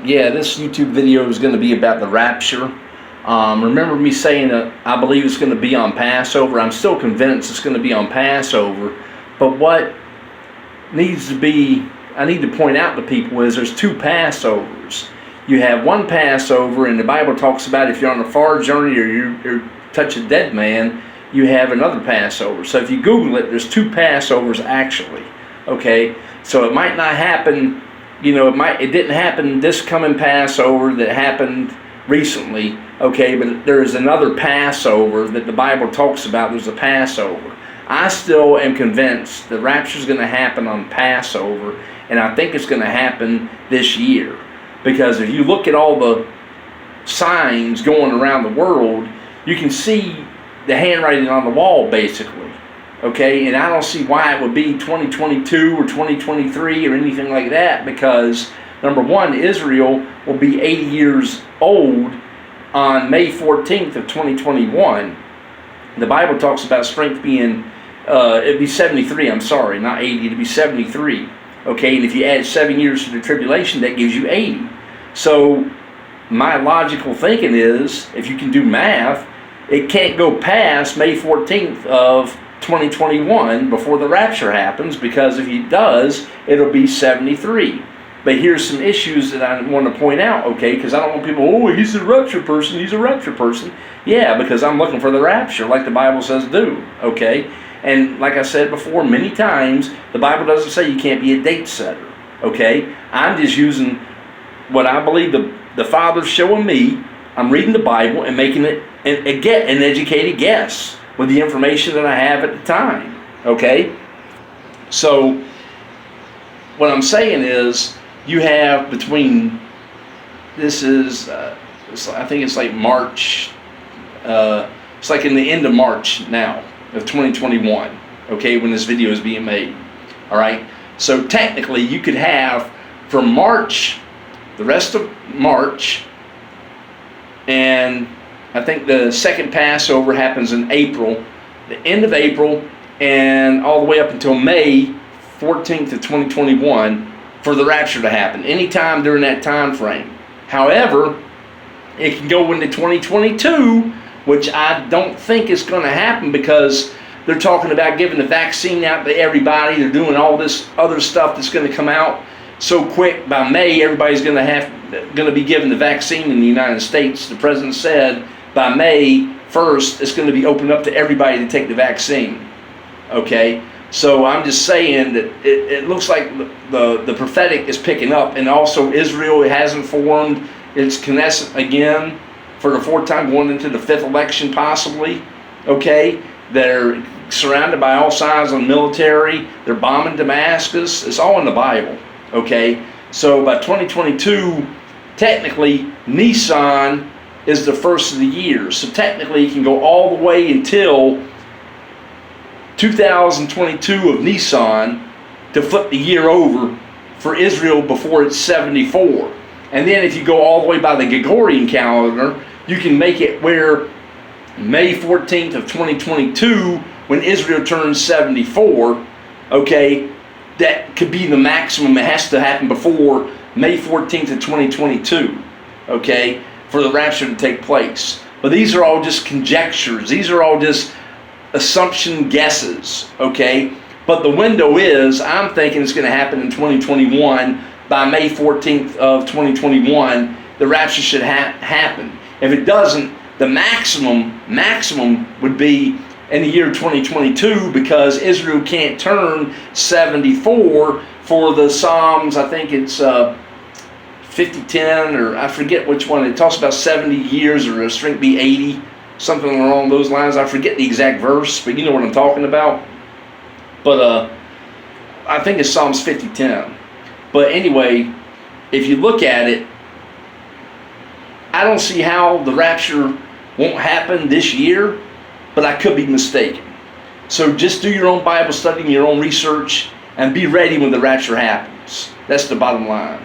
Yeah, this YouTube video is going to be about the rapture. Remember me saying that I believe it's going to be on Passover. I'm still convinced it's going to be on Passover. But what needs to be, I need to point out to people is there's two Passovers. You have one Passover, and the Bible talks about if you're on a far journey or you touch a dead man, you have another Passover. So if you Google it, there's two Passovers actually. Okay, so it might not happen. You know, it didn't happen this coming Passover that happened recently, okay, but there is another Passover that the Bible talks about. There's a Passover. I still am convinced the rapture is going to happen on Passover, and I think it's going to happen this year. Because if you look at all the signs going around the world, you can see the handwriting on the wall, basically. Okay, and I don't see why it would be 2022 or 2023 or anything like that, because number one, Israel will be 80 years old on May 14th of 2021. The Bible talks about strength being, it'd be 73, I'm sorry, not 80, it'd be 73. Okay, and if you add 7 years to the tribulation, that gives you 80. So my logical thinking is, if you can do math, it can't go past May 14th of 2021 before the rapture happens, because if he does, it'll be 73. But here's some issues that I want to point out, okay, because I don't want people, oh, he's a rapture person, he's a rapture person. Yeah, because I'm looking for the rapture like the Bible says do, okay? And like I said before many times, the Bible doesn't say you can't be a date setter, okay? I'm just using what I believe the Father's showing me. I'm reading the Bible and making it an educated guess with the information that I have at the time, okay? So what I'm saying is, you have between, this is, I think it's like March, it's like in the end of March now of 2021, okay, when this video is being made, all right? So technically you could have from March, the rest of March, and I think the second Passover happens in April, the end of April, and all the way up until May 14th of 2021 for the rapture to happen, anytime during that time frame. However, it can go into 2022, which I don't think is going to happen, because they're talking about giving the vaccine out to everybody. They're doing all this other stuff that's going to come out so quick. By May, everybody's going to be given the vaccine in the United States. The president said by May 1st, it's going to be opened up to everybody to take the vaccine. Okay, so I'm just saying that it looks like the prophetic is picking up, and also Israel hasn't formed its Knesset again for the fourth time, going into the fifth election possibly. Okay, they're surrounded by all sides of the military. They're bombing Damascus. It's all in the Bible. Okay, so by 2022, technically Nisan is the first of the year. So technically it can go all the way until 2022 of Nisan to flip the year over for Israel before it's 74. And then if you go all the way by the Gregorian calendar, you can make it where May 14th of 2022, when Israel turns 74, okay, that could be the maximum. It has to happen before May 14th of 2022, okay, for the rapture to take place. But these are all just conjectures. These are all just assumption guesses, okay? But the window is, I'm thinking it's going to happen in 2021. By May 14th of 2021, the rapture should happen. If it doesn't, the maximum would be in the year 2022, because Israel can't turn 74 for the Psalms. I think it's 50:10, or I forget which one. It talks about 70 years, or a strength be 80, something along those lines. I forget the exact verse, but you know what I'm talking about. But I think it's Psalms 50:10. But anyway, if you look at it, I don't see how the rapture won't happen this year, but I could be mistaken. So just do your own Bible study and your own research, and be ready when the rapture happens. That's the bottom line.